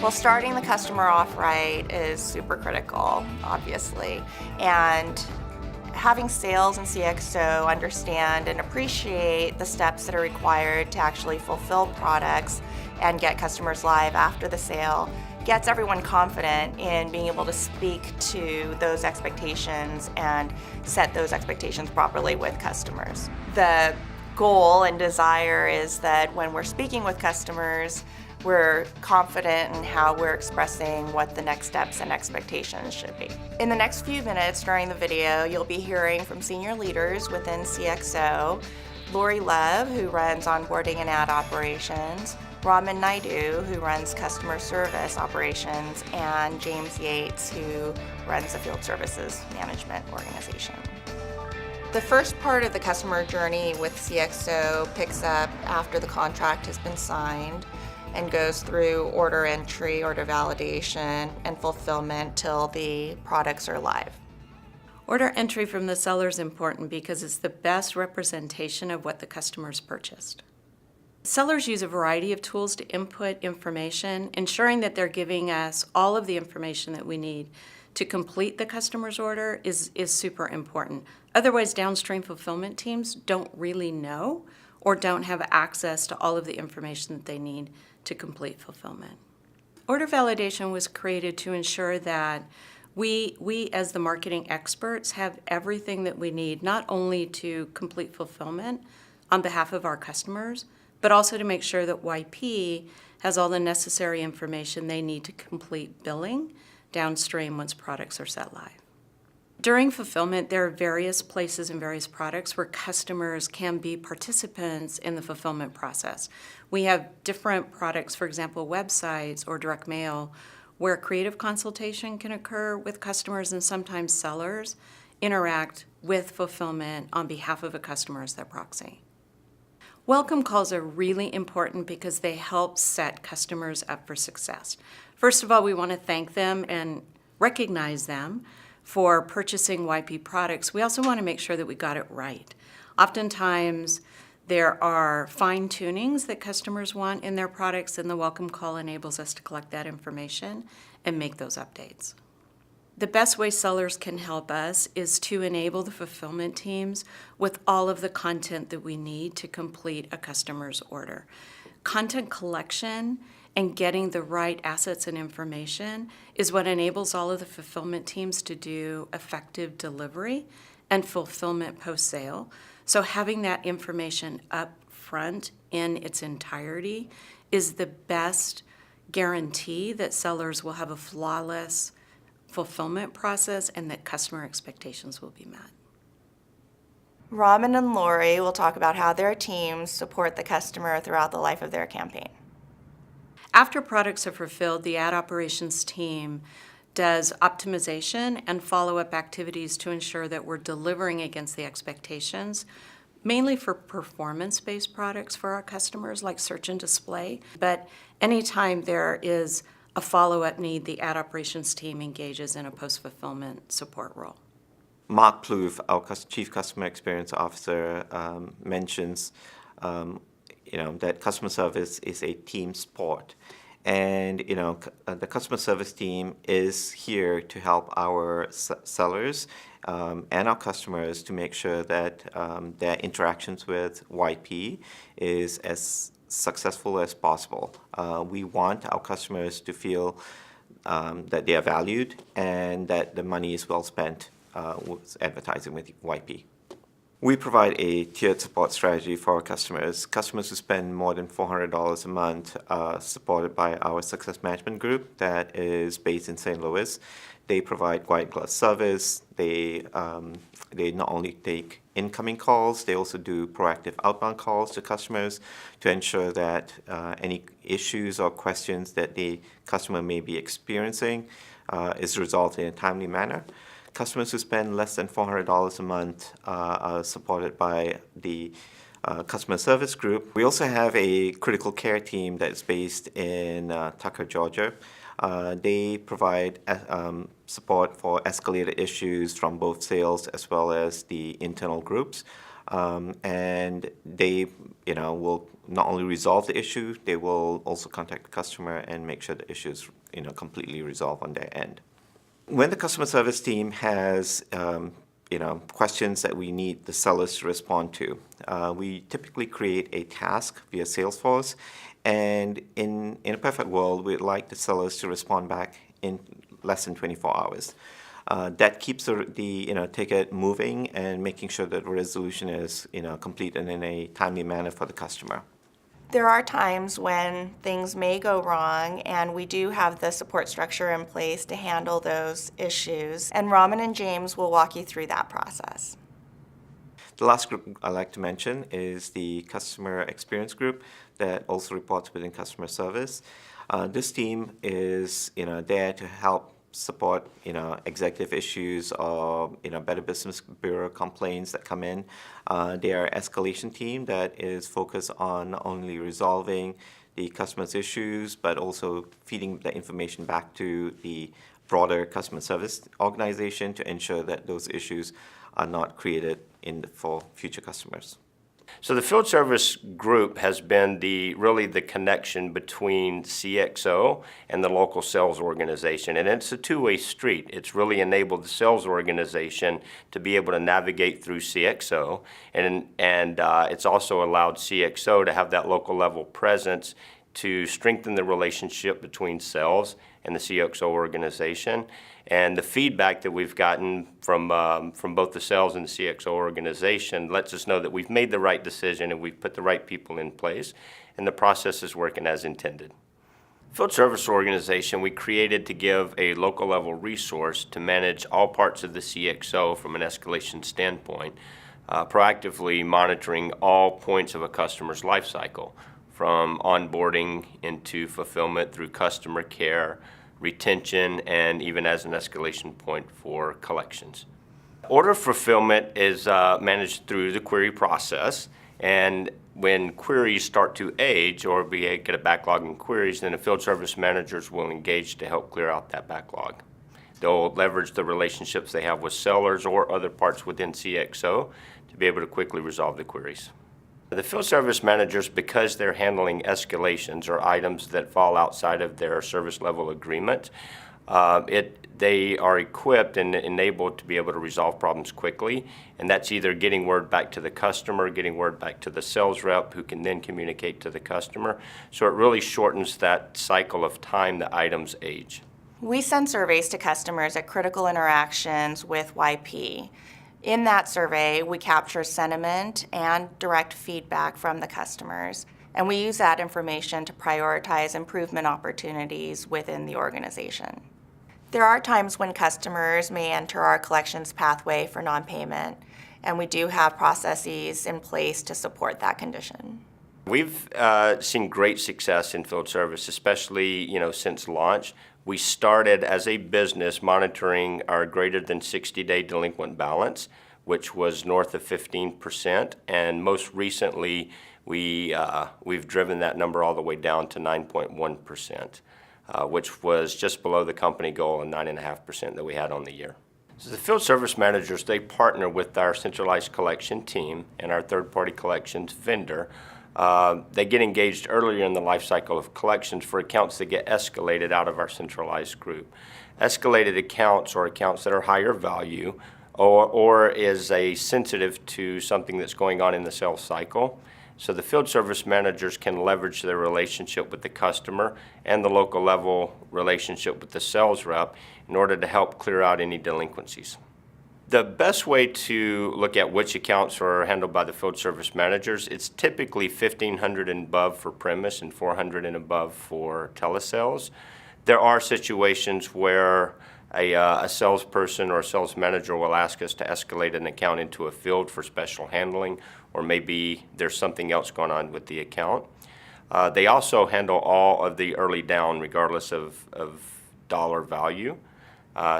Well, starting the customer off right is super critical, obviously, and having sales and CXO understand and appreciate the steps that are required to actually fulfill products and get customers live after the sale gets everyone confident in being able to speak to those expectations and set those expectations properly with customers. The goal and desire is that when we're speaking with customers, we're confident in how we're expressing what the next steps and expectations should be. In the next few minutes during the video, you'll be hearing from senior leaders within CXO, Lori Love, who runs onboarding and ad operations, Raman Naidu, who runs customer service operations, and James Yates, who runs the field services management organization. The first part of the customer journey with CXO picks up after the contract has been signed and goes through order entry, order validation, and fulfillment till the products are live. Order entry from the seller is important because it's the best representation of what the customer's purchased. Sellers use a variety of tools to input information, ensuring that they're giving us all of the information that we need to complete the customer's order is super important. Otherwise, downstream fulfillment teams don't really know or don't have access to all of the information that they need to complete fulfillment. Order validation was created to ensure that we as the marketing experts have everything that we need, not only to complete fulfillment on behalf of our customers, but also to make sure that YP has all the necessary information they need to complete billing downstream once products are set live. During fulfillment, there are various places and various products where customers can be participants in the fulfillment process. We have different products, for example, websites or direct mail, where creative consultation can occur with customers, and sometimes sellers interact with fulfillment on behalf of a customer as their proxy. Welcome calls are really important because they help set customers up for success. First of all, we want to thank them and recognize them for purchasing YP products. We also want to make sure that we got it right. Oftentimes, there are fine tunings that customers want in their products, and the welcome call enables us to collect that information and make those updates. The best way sellers can help us is to enable the fulfillment teams with all of the content that we need to complete a customer's order. Content collection and getting the right assets and information is what enables all of the fulfillment teams to do effective delivery and fulfillment post-sale. So having that information up front in its entirety is the best guarantee that sellers will have a flawless fulfillment process and that customer expectations will be met. Raman and Lori will talk about how their teams support the customer throughout the life of their campaign. After products are fulfilled, the ad operations team does optimization and follow-up activities to ensure that we're delivering against the expectations, mainly for performance-based products for our customers like search and display. But anytime there is a follow-up need, the ad operations team engages in a post-fulfillment support role. Mark Plouffe, our Chief Customer Experience Officer, mentions that customer service is a team sport. And the customer service team is here to help our sellers and our customers to make sure that their interactions with YP is as successful as possible. We want our customers to feel that they are valued and that the money is well spent with advertising with YP. We provide a tiered support strategy for our customers. Customers who spend more than $400 a month are supported by our success management group that is based in St. Louis. They provide white glove service. They not only take incoming calls, they also do proactive outbound calls to customers to ensure that any issues or questions that the customer may be experiencing is resolved in a timely manner. Customers who spend less than $400 a month are supported by the customer service group. We also have a critical care team that's based in Tucker, Georgia. They provide support for escalated issues from both sales as well as the internal groups. And they will not only resolve the issue, they will also contact the customer and make sure the issue is completely resolved on their end. When the customer service team has questions that we need the sellers to respond to, we typically create a task via Salesforce, and in a perfect world, we'd like the sellers to respond back in less than 24 hours. That keeps the ticket moving and making sure that the resolution is complete and in a timely manner for the customer. There are times when things may go wrong, and we do have the support structure in place to handle those issues, and Raman and James will walk you through that process. The last group I'd like to mention is the customer experience group that also reports within customer service. This team is there to help support executive issues or Better Business Bureau complaints that come in. They are an escalation team that is focused on not only resolving the customer's issues but also feeding the information back to the broader customer service organization to ensure that those issues are not created for future customers. So the field service group has been really the connection between CXO and the local sales organization, and it's a two-way street. It's really enabled the sales organization to be able to navigate through CXO, and it's also allowed CXO to have that local level presence to strengthen the relationship between sales and the CXO organization. And the feedback that we've gotten from both the sales and the CXO organization lets us know that we've made the right decision and we've put the right people in place, and the process is working as intended. Field service organization we created to give a local level resource to manage all parts of the CXO from an escalation standpoint, proactively monitoring all points of a customer's life cycle, from onboarding into fulfillment through customer care, retention, and even as an escalation point for collections. Order fulfillment is managed through the query process, and when queries start to age or get a backlog in queries, then the field service managers will engage to help clear out that backlog. They'll leverage the relationships they have with sellers or other parts within CXO to be able to quickly resolve the queries. The field service managers, because they're handling escalations or items that fall outside of their service level agreement, they are equipped and enabled to be able to resolve problems quickly, and that's either getting word back to the customer, getting word back to the sales rep who can then communicate to the customer. So it really shortens that cycle of time that items age. We send surveys to customers at critical interactions with YP. In that survey, we capture sentiment and direct feedback from the customers, and we use that information to prioritize improvement opportunities within the organization. There are times when customers may enter our collections pathway for non-payment, and we do have processes in place to support that condition. We've seen great success in field service, especially since launch. We started as a business monitoring our greater than 60-day delinquent balance, which was north of 15%, and most recently we've driven that number all the way down to 9.1%, which was just below the company goal of 9.5% that we had on the year. So the field service managers, they partner with our centralized collection team and our third-party collections vendor. They get engaged earlier in the life cycle of collections for accounts that get escalated out of our centralized group. Escalated accounts or accounts that are higher value or is sensitive to something that's going on in the sales cycle. So the field service managers can leverage their relationship with the customer and the local level relationship with the sales rep in order to help clear out any delinquencies. The best way to look at which accounts are handled by the field service managers, it's typically 1,500 and above for premise and 400 and above for telesales. There are situations where a salesperson or a sales manager will ask us to escalate an account into a field for special handling, or maybe there's something else going on with the account. They also handle all of the early down regardless of dollar value.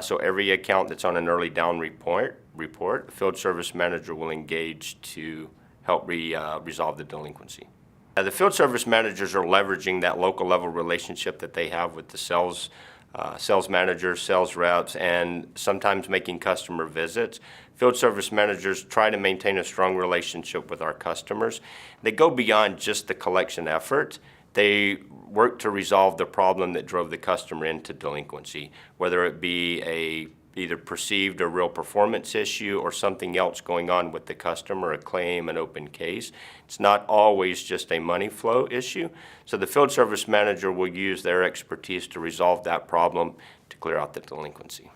So every account that's on an early down report, the field service manager will engage to help resolve the delinquency. The field service managers are leveraging that local level relationship that they have with the sales sales managers, sales reps, and sometimes making customer visits. Field service managers try to maintain a strong relationship with our customers. They go beyond just the collection effort. They work to resolve the problem that drove the customer into delinquency, whether it be a either perceived or real performance issue or something else going on with the customer, a claim, an open case. It's not always just a money flow issue. So the field service manager will use their expertise to resolve that problem to clear out the delinquency.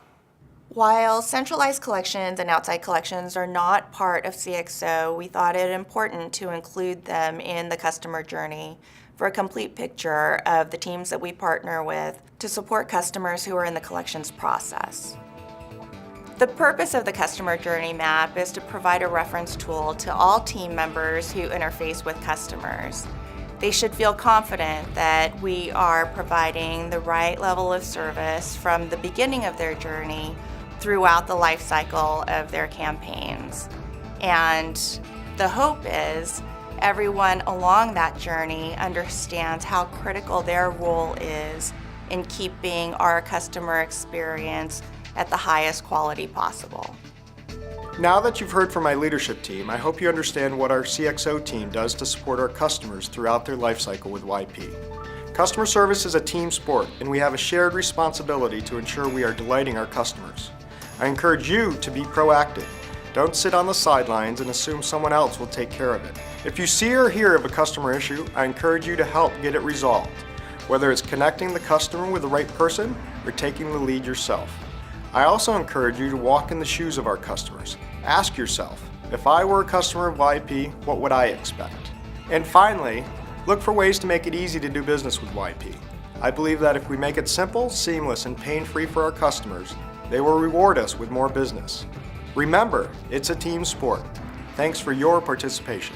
While centralized collections and outside collections are not part of CXO, we thought it important to include them in the customer journey for a complete picture of the teams that we partner with to support customers who are in the collections process. The purpose of the customer journey map is to provide a reference tool to all team members who interface with customers. They should feel confident that we are providing the right level of service from the beginning of their journey throughout the life cycle of their campaigns. And the hope is everyone along that journey understands how critical their role is in keeping our customer experience at the highest quality possible. Now that you've heard from my leadership team, I hope you understand what our CXO team does to support our customers throughout their life cycle with YP. Customer service is a team sport, and we have a shared responsibility to ensure we are delighting our customers. I encourage you to be proactive. Don't sit on the sidelines and assume someone else will take care of it. If you see or hear of a customer issue, I encourage you to help get it resolved, whether it's connecting the customer with the right person or taking the lead yourself. I also encourage you to walk in the shoes of our customers. Ask yourself, if I were a customer of YP, what would I expect? And finally, look for ways to make it easy to do business with YP. I believe that if we make it simple, seamless, and pain-free for our customers, they will reward us with more business. Remember, it's a team sport. Thanks for your participation.